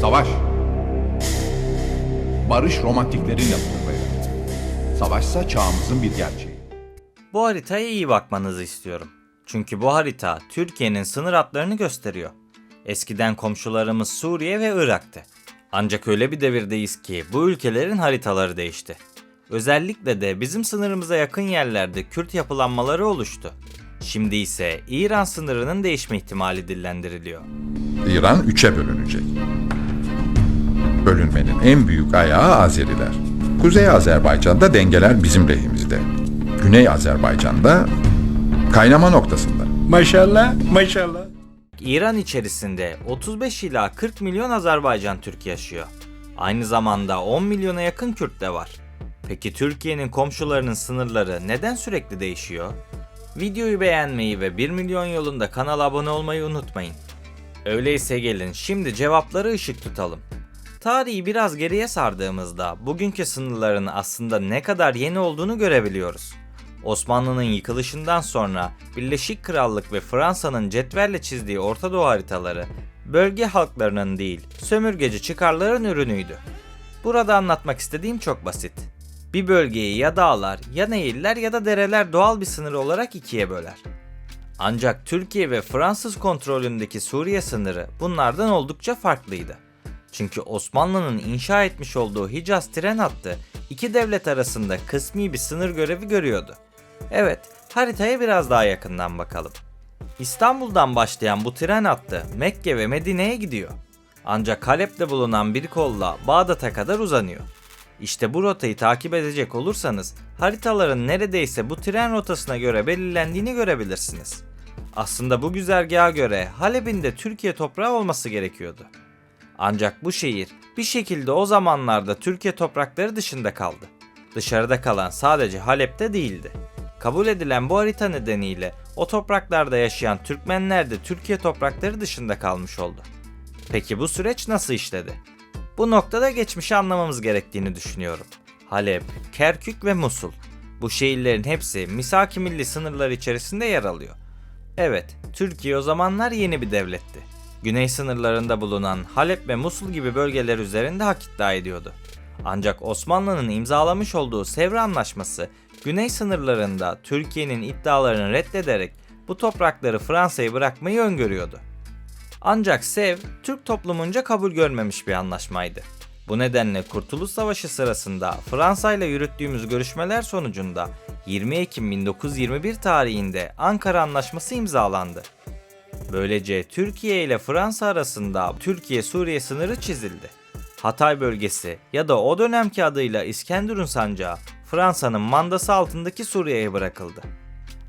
Savaş. Barış romantiklerin yaptığı bayrak. Savaşsa çağımızın bir gerçeği. Bu haritaya iyi bakmanızı istiyorum. Çünkü bu harita Türkiye'nin sınır hatlarını gösteriyor. Eskiden komşularımız Suriye ve Irak'tı. Ancak öyle bir devirdeyiz ki bu ülkelerin haritaları değişti. Özellikle de bizim sınırımıza yakın yerlerde Kürt yapılanmaları oluştu. Şimdi ise İran sınırının değişme ihtimali dillendiriliyor. İran üçe bölünecek. Bölünmenin en büyük ayağı Azeriler. Kuzey Azerbaycan'da dengeler bizim lehimizde. Güney Azerbaycan'da kaynama noktasında. Maşallah, maşallah. İran içerisinde 35 ila 40 milyon Azerbaycan Türk yaşıyor. Aynı zamanda 10 milyona yakın Kürt de var. Peki Türkiye'nin komşularının sınırları neden sürekli değişiyor? Videoyu beğenmeyi ve 1 milyon yolunda kanala abone olmayı unutmayın. Öyleyse gelin şimdi cevapları ışık tutalım. Tarihi biraz geriye sardığımızda bugünkü sınırların aslında ne kadar yeni olduğunu görebiliyoruz. Osmanlı'nın yıkılışından sonra Birleşik Krallık ve Fransa'nın cetvelle çizdiği Orta Doğu haritaları bölge halklarının değil, sömürgeci çıkarların ürünüydü. Burada anlatmak istediğim çok basit. Bir bölgeyi ya dağlar, ya nehirler ya da dereler doğal bir sınır olarak ikiye böler. Ancak Türkiye ve Fransız kontrolündeki Suriye sınırı bunlardan oldukça farklıydı. Çünkü Osmanlı'nın inşa etmiş olduğu Hicaz tren hattı iki devlet arasında kısmi bir sınır görevi görüyordu. Evet, haritaya biraz daha yakından bakalım. İstanbul'dan başlayan bu tren hattı Mekke ve Medine'ye gidiyor. Ancak Halep'te bulunan bir kolla Bağdat'a kadar uzanıyor. İşte bu rotayı takip edecek olursanız haritaların neredeyse bu tren rotasına göre belirlendiğini görebilirsiniz. Aslında bu güzergaha göre Halep'in de Türkiye toprağı olması gerekiyordu. Ancak bu şehir bir şekilde o zamanlarda Türkiye toprakları dışında kaldı. Dışarıda kalan sadece Halep'te değildi. Kabul edilen bu harita nedeniyle o topraklarda yaşayan Türkmenler de Türkiye toprakları dışında kalmış oldu. Peki bu süreç nasıl işledi? Bu noktada geçmişi anlamamız gerektiğini düşünüyorum. Halep, Kerkük ve Musul. Bu şehirlerin hepsi Misak-ı Milli sınırları içerisinde yer alıyor. Evet, Türkiye o zamanlar yeni bir devletti. Güney sınırlarında bulunan Halep ve Musul gibi bölgeler üzerinde hak iddia ediyordu. Ancak Osmanlı'nın imzalamış olduğu Sevr Anlaşması, güney sınırlarında Türkiye'nin iddialarını reddederek bu toprakları Fransa'ya bırakmayı öngörüyordu. Ancak Sevr, Türk toplumunca kabul görmemiş bir anlaşmaydı. Bu nedenle Kurtuluş Savaşı sırasında Fransa ile yürüttüğümüz görüşmeler sonucunda 20 Ekim 1921 tarihinde Ankara Anlaşması imzalandı. Böylece Türkiye ile Fransa arasında Türkiye-Suriye sınırı çizildi. Hatay bölgesi ya da o dönemki adıyla İskenderun sancağı Fransa'nın mandası altındaki Suriye'ye bırakıldı.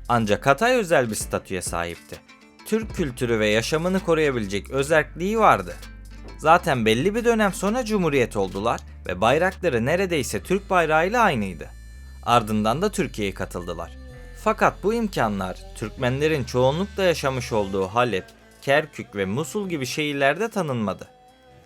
Ancak Hatay özel bir statüye sahipti. Türk kültürü ve yaşamını koruyabilecek özerkliği vardı. Zaten belli bir dönem sonra cumhuriyet oldular ve bayrakları neredeyse Türk bayrağıyla aynıydı. Ardından da Türkiye'ye katıldılar. Fakat bu imkanlar Türkmenlerin çoğunlukla yaşamış olduğu Halep, Kerkük ve Musul gibi şehirlerde tanınmadı.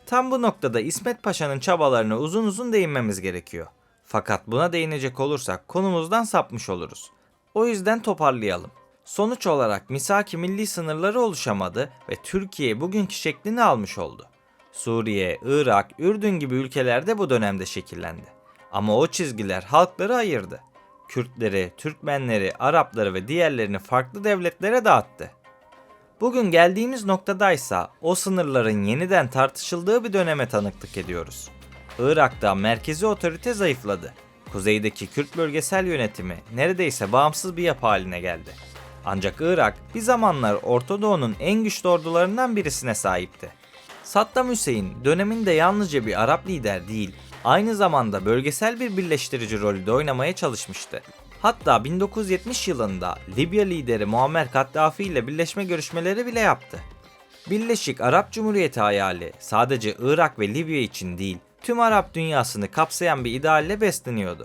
Tam bu noktada İsmet Paşa'nın çabalarına uzun uzun değinmemiz gerekiyor. Fakat buna değinecek olursak konumuzdan sapmış oluruz. O yüzden toparlayalım. Sonuç olarak Misak-ı Milli sınırları oluşamadı ve Türkiye bugünkü şeklini almış oldu. Suriye, Irak, Ürdün gibi ülkelerde bu dönemde şekillendi. Ama o çizgiler halkları ayırdı. Kürtleri, Türkmenleri, Arapları ve diğerlerini farklı devletlere dağıttı. Bugün geldiğimiz noktadaysa o sınırların yeniden tartışıldığı bir döneme tanıklık ediyoruz. Irak'ta merkezi otorite zayıfladı. Kuzeydeki Kürt bölgesel yönetimi neredeyse bağımsız bir yapı haline geldi. Ancak Irak bir zamanlar Orta Doğu'nun en güçlü ordularından birisine sahipti. Saddam Hüseyin döneminde yalnızca bir Arap lider değil, aynı zamanda bölgesel bir birleştirici rolü de oynamaya çalışmıştı. Hatta 1970 yılında Libya lideri Muammer Kaddafi ile birleşme görüşmeleri bile yaptı. Birleşik Arap Cumhuriyeti hayali sadece Irak ve Libya için değil, tüm Arap dünyasını kapsayan bir idealle besleniyordu.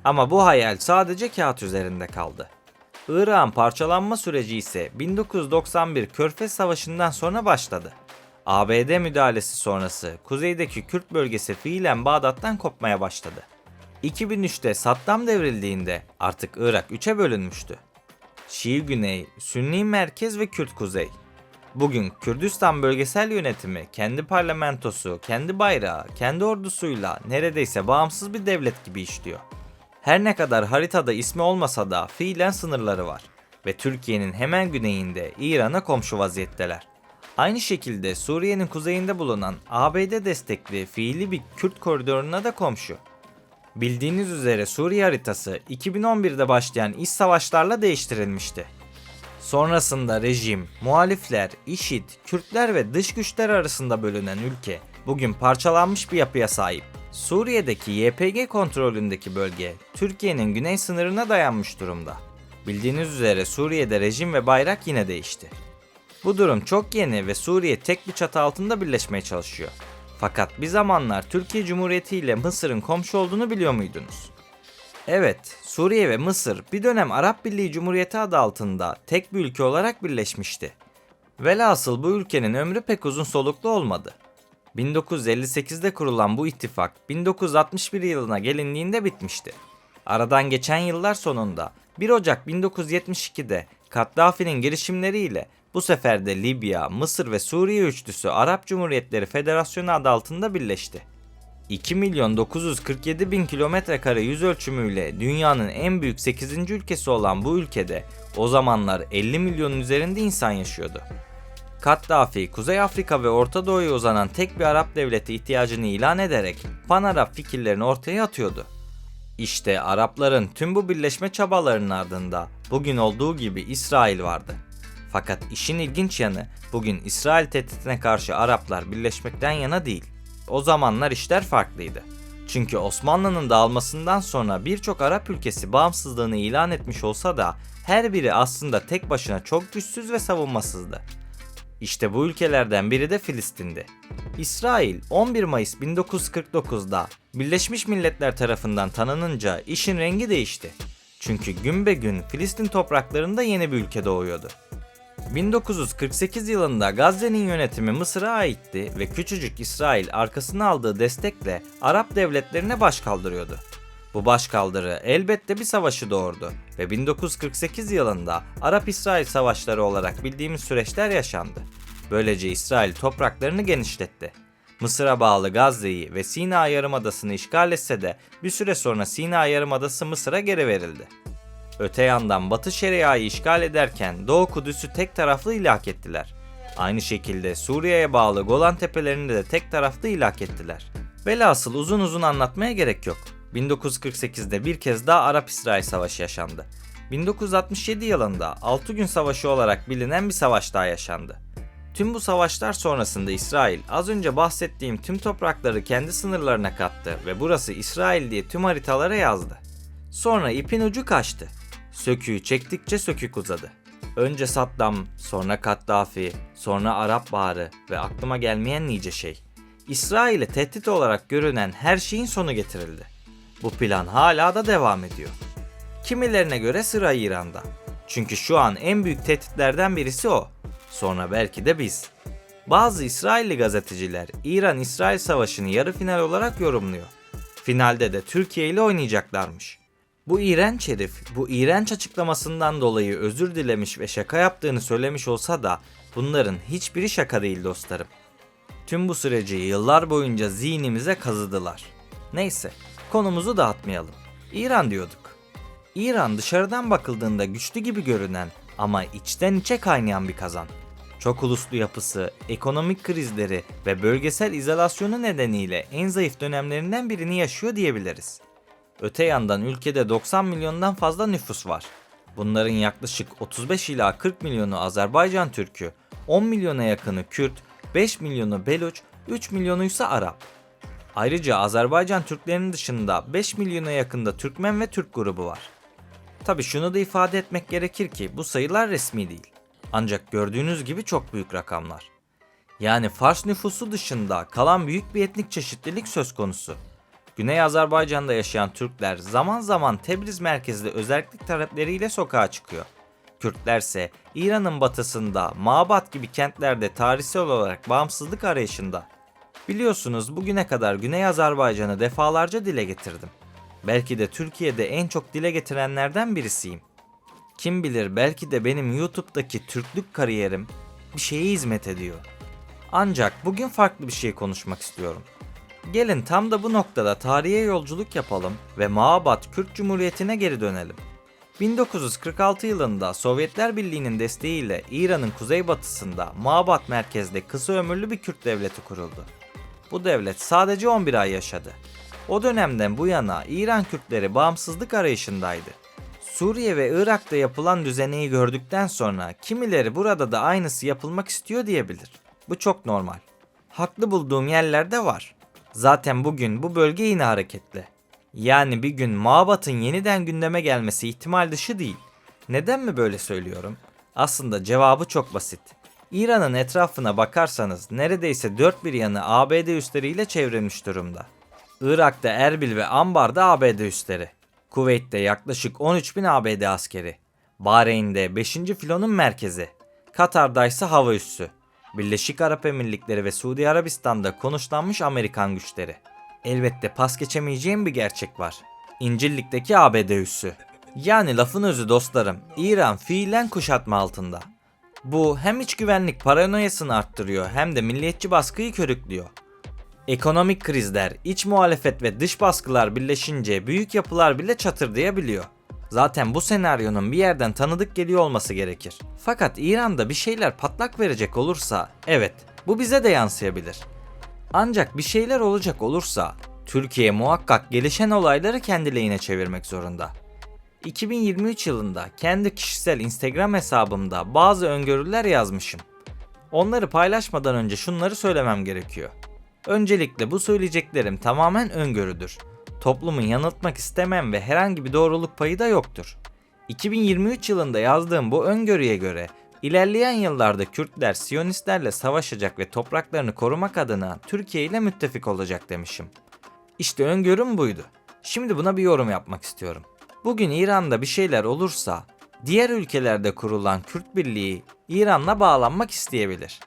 Ama bu hayal sadece kağıt üzerinde kaldı. Irak'ın parçalanma süreci ise 1991 Körfez Savaşı'ndan sonra başladı. ABD müdahalesi sonrası kuzeydeki Kürt bölgesi fiilen Bağdat'tan kopmaya başladı. 2003'te Saddam devrildiğinde artık Irak 3'e bölünmüştü. Şii Güney, Sünni Merkez ve Kürt Kuzey. Bugün Kürdistan bölgesel yönetimi, kendi parlamentosu, kendi bayrağı, kendi ordusuyla neredeyse bağımsız bir devlet gibi işliyor. Her ne kadar haritada ismi olmasa da fiilen sınırları var ve Türkiye'nin hemen güneyinde İran'a komşu vaziyetteler. Aynı şekilde Suriye'nin kuzeyinde bulunan ABD destekli fiili bir Kürt koridoruna da komşu. Bildiğiniz üzere Suriye haritası 2011'de başlayan iç savaşlarla değiştirilmişti. Sonrasında rejim, muhalifler, IŞİD, Kürtler ve dış güçler arasında bölünen ülke bugün parçalanmış bir yapıya sahip. Suriye'deki YPG kontrolündeki bölge Türkiye'nin güney sınırına dayanmış durumda. Bildiğiniz üzere Suriye'de rejim ve bayrak yine değişti. Bu durum çok yeni ve Suriye tek bir çatı altında birleşmeye çalışıyor. Fakat bir zamanlar Türkiye Cumhuriyeti ile Mısır'ın komşu olduğunu biliyor muydunuz? Evet, Suriye ve Mısır bir dönem Arap Birliği Cumhuriyeti adı altında tek bir ülke olarak birleşmişti. Velhasıl bu ülkenin ömrü pek uzun soluklu olmadı. 1958'de kurulan bu ittifak 1961 yılına gelindiğinde bitmişti. Aradan geçen yıllar sonunda 1 Ocak 1972'de Kaddafi'nin girişimleriyle bu sefer de Libya, Mısır ve Suriye üçlüsü Arap Cumhuriyetleri Federasyonu adı altında birleşti. 2.947.000 kilometrekare yüz ölçümüyle dünyanın en büyük 8. ülkesi olan bu ülkede o zamanlar 50 milyonun üzerinde insan yaşıyordu. Kaddafi, Kuzey Afrika ve Orta Doğu'ya uzanan tek bir Arap devleti ihtiyacını ilan ederek Pan-Arap fikirlerini ortaya atıyordu. İşte Arapların tüm bu birleşme çabalarının ardında bugün olduğu gibi İsrail vardı. Fakat işin ilginç yanı bugün İsrail tehditine karşı Araplar birleşmekten yana değil. O zamanlar işler farklıydı. Çünkü Osmanlı'nın dağılmasından sonra birçok Arap ülkesi bağımsızlığını ilan etmiş olsa da her biri aslında tek başına çok güçsüz ve savunmasızdı. İşte bu ülkelerden biri de Filistin'di. İsrail 11 Mayıs 1949'da Birleşmiş Milletler tarafından tanınınca işin rengi değişti. Çünkü gün be gün Filistin topraklarında yeni bir ülke doğuyordu. 1948 yılında Gazze'nin yönetimi Mısır'a aitti ve küçücük İsrail arkasına aldığı destekle Arap devletlerine baş kaldırıyordu. Bu başkaldırı elbette bir savaşı doğurdu ve 1948 yılında Arap-İsrail savaşları olarak bildiğimiz süreçler yaşandı. Böylece İsrail topraklarını genişletti. Mısır'a bağlı Gazze'yi ve Sina Yarımadası'nı işgal etse de bir süre sonra Sina Yarımadası Mısır'a geri verildi. Öte yandan Batı Şeria'yı işgal ederken Doğu Kudüs'ü tek taraflı ilhak ettiler. Aynı şekilde Suriye'ye bağlı Golan Tepelerini de tek taraflı ilhak ettiler. Velhasıl uzun uzun anlatmaya gerek yok. 1948'de bir kez daha Arap-İsrail Savaşı yaşandı. 1967 yılında 6 gün savaşı olarak bilinen bir savaş daha yaşandı. Tüm bu savaşlar sonrasında İsrail az önce bahsettiğim tüm toprakları kendi sınırlarına kattı ve burası İsrail diye tüm haritalara yazdı. Sonra ipin ucu kaçtı. Söküğü çektikçe sökük uzadı. Önce Saddam, sonra Kaddafi, sonra Arap Baharı ve aklıma gelmeyen nice şey. İsrail'e tehdit olarak görünen her şeyin sonu getirildi. Bu plan hala da devam ediyor. Kimilerine göre sıra İran'da. Çünkü şu an en büyük tehditlerden birisi o. Sonra belki de biz. Bazı İsrailli gazeteciler İran-İsrail savaşını yarı final olarak yorumluyor. Finalde de Türkiye ile oynayacaklarmış. Bu iğrenç herif bu iğrenç açıklamasından dolayı özür dilemiş ve şaka yaptığını söylemiş olsa da bunların hiçbiri şaka değil dostlarım. Tüm bu süreci yıllar boyunca zihnimize kazıdılar. Neyse, konumuzu dağıtmayalım. İran diyorduk. İran dışarıdan bakıldığında güçlü gibi görünen ama içten içe kaynayan bir kazan. Çok uluslu yapısı, ekonomik krizleri ve bölgesel izolasyonu nedeniyle en zayıf dönemlerinden birini yaşıyor diyebiliriz. Öte yandan ülkede 90 milyondan fazla nüfus var. Bunların yaklaşık 35 ila 40 milyonu Azerbaycan Türkü, 10 milyona yakını Kürt, 5 milyonu Beluç, 3 milyonu ise Arap. Ayrıca Azerbaycan Türklerinin dışında 5 milyona yakında Türkmen ve Türk grubu var. Tabi şunu da ifade etmek gerekir ki bu sayılar resmi değil. Ancak gördüğünüz gibi çok büyük rakamlar. Yani Fars nüfusu dışında kalan büyük bir etnik çeşitlilik söz konusu. Güney Azerbaycan'da yaşayan Türkler zaman zaman Tebriz merkezli özellik talepleriyle sokağa çıkıyor. Kürtlerse İran'ın batısında Mabat gibi kentlerde tarihsel olarak bağımsızlık arayışında. Biliyorsunuz bugüne kadar Güney Azerbaycan'ı defalarca dile getirdim. Belki de Türkiye'de en çok dile getirenlerden birisiyim. Kim bilir belki de benim YouTube'daki Türklük kariyerim bir şeye hizmet ediyor. Ancak bugün farklı bir şey konuşmak istiyorum. Gelin tam da bu noktada tarihe yolculuk yapalım ve Maabat Kürt Cumhuriyeti'ne geri dönelim. 1946 yılında Sovyetler Birliği'nin desteğiyle İran'ın kuzeybatısında Maabat merkezde kısa ömürlü bir Kürt devleti kuruldu. Bu devlet sadece 11 ay yaşadı. O dönemden bu yana İran Kürtleri bağımsızlık arayışındaydı. Suriye ve Irak'ta yapılan düzeneyi gördükten sonra kimileri burada da aynısı yapılmak istiyor diyebilir. Bu çok normal. Haklı bulduğum yerler de var. Zaten bugün bu bölge yine hareketli. Yani bir gün Maabat'ın yeniden gündeme gelmesi ihtimal dışı değil. Neden mi böyle söylüyorum? Aslında cevabı çok basit. İran'ın etrafına bakarsanız neredeyse dört bir yanı ABD üsleriyle çevrilmiş durumda. Irak'ta Erbil ve Ambar'da ABD üsleri. Kuveyt'te yaklaşık 13.000 ABD askeri. Bahreyn'de 5. filonun merkezi. Katar'da ise hava üssü. Birleşik Arap Emirlikleri ve Suudi Arabistan'da konuşlanmış Amerikan güçleri. Elbette pas geçemeyeceğim bir gerçek var. İncirlik'teki ABD üssü. Yani lafın özü dostlarım, İran fiilen kuşatma altında. Bu hem iç güvenlik paranoyasını arttırıyor hem de milliyetçi baskıyı körüklüyor. Ekonomik krizler, iç muhalefet ve dış baskılar birleşince büyük yapılar bile çatırdayabiliyor. Zaten bu senaryonun bir yerden tanıdık geliyor olması gerekir. Fakat İran'da bir şeyler patlak verecek olursa, evet, bu bize de yansıyabilir. Ancak bir şeyler olacak olursa, Türkiye muhakkak gelişen olayları kendi lehine çevirmek zorunda. 2023 yılında kendi kişisel Instagram hesabımda bazı öngörüler yazmışım. Onları paylaşmadan önce şunları söylemem gerekiyor. Öncelikle bu söyleyeceklerim tamamen öngörüdür. Toplumu yanıltmak istemem ve herhangi bir doğruluk payı da yoktur. 2023 yılında yazdığım bu öngörüye göre ilerleyen yıllarda Kürtler Siyonistlerle savaşacak ve topraklarını korumak adına Türkiye ile müttefik olacak demişim. İşte öngörüm buydu. Şimdi buna bir yorum yapmak istiyorum. Bugün İran'da bir şeyler olursa diğer ülkelerde kurulan Kürt Birliği İran'la bağlanmak isteyebilir.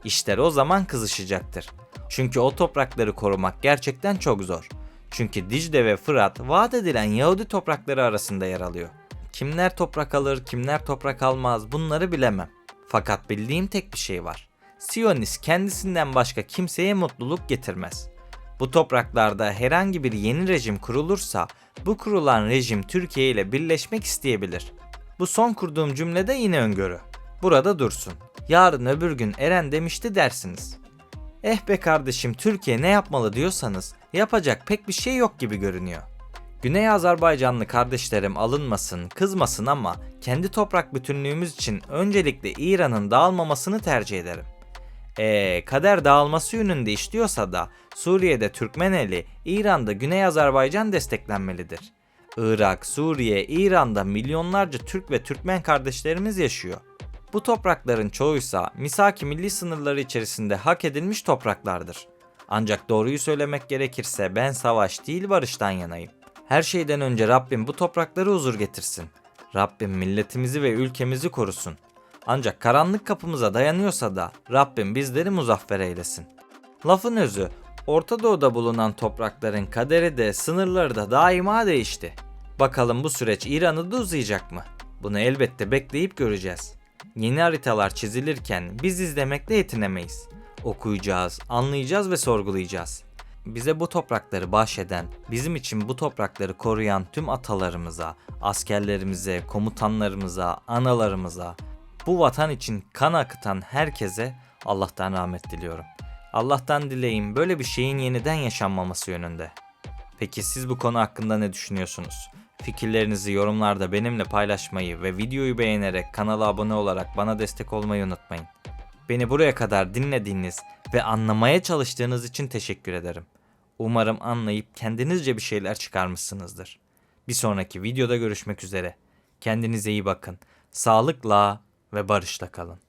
İşler o zaman kızışacaktır. Çünkü o toprakları korumak gerçekten çok zor. Çünkü Dicle ve Fırat vaat edilen Yahudi toprakları arasında yer alıyor. Kimler toprak alır, kimler toprak almaz bunları bilemem. Fakat bildiğim tek bir şey var. Siyonist kendisinden başka kimseye mutluluk getirmez. Bu topraklarda herhangi bir yeni rejim kurulursa bu kurulan rejim Türkiye ile birleşmek isteyebilir. Bu son kurduğum cümlede yine öngörü. Burada dursun. Yarın öbür gün Eren demişti dersiniz. Be kardeşim Türkiye ne yapmalı diyorsanız yapacak pek bir şey yok gibi görünüyor. Güney Azerbaycanlı kardeşlerim alınmasın, kızmasın ama kendi toprak bütünlüğümüz için öncelikle İran'ın dağılmamasını tercih ederim. Kader dağılması yönünde işliyorsa da Suriye'de Türkmeneli, İran'da Güney Azerbaycan desteklenmelidir. Irak, Suriye, İran'da milyonlarca Türk ve Türkmen kardeşlerimiz yaşıyor. Bu toprakların çoğuysa misak-ı milli sınırları içerisinde hak edilmiş topraklardır. Ancak doğruyu söylemek gerekirse ben savaş değil barıştan yanayım. Her şeyden önce Rabbim bu topraklara huzur getirsin. Rabbim milletimizi ve ülkemizi korusun. Ancak karanlık kapımıza dayanıyorsa da Rabbim bizleri muzaffer eylesin. Lafın özü, Orta Doğu'da bulunan toprakların kaderi de sınırları da daima değişti. Bakalım bu süreç İran'ı da uzayacak mı? Bunu elbette bekleyip göreceğiz. Yeni haritalar çizilirken biz izlemekle yetinemeyiz. Okuyacağız, anlayacağız ve sorgulayacağız. Bize bu toprakları bahşeden, bizim için bu toprakları koruyan tüm atalarımıza, askerlerimize, komutanlarımıza, analarımıza, bu vatan için kan akıtan herkese Allah'tan rahmet diliyorum. Allah'tan dileğim böyle bir şeyin yeniden yaşanmaması yönünde. Peki siz bu konu hakkında ne düşünüyorsunuz? Fikirlerinizi yorumlarda benimle paylaşmayı ve videoyu beğenerek kanala abone olarak bana destek olmayı unutmayın. Beni buraya kadar dinlediğiniz ve anlamaya çalıştığınız için teşekkür ederim. Umarım anlayıp kendinizce bir şeyler çıkarmışsınızdır. Bir sonraki videoda görüşmek üzere. Kendinize iyi bakın. Sağlıkla ve barışla kalın.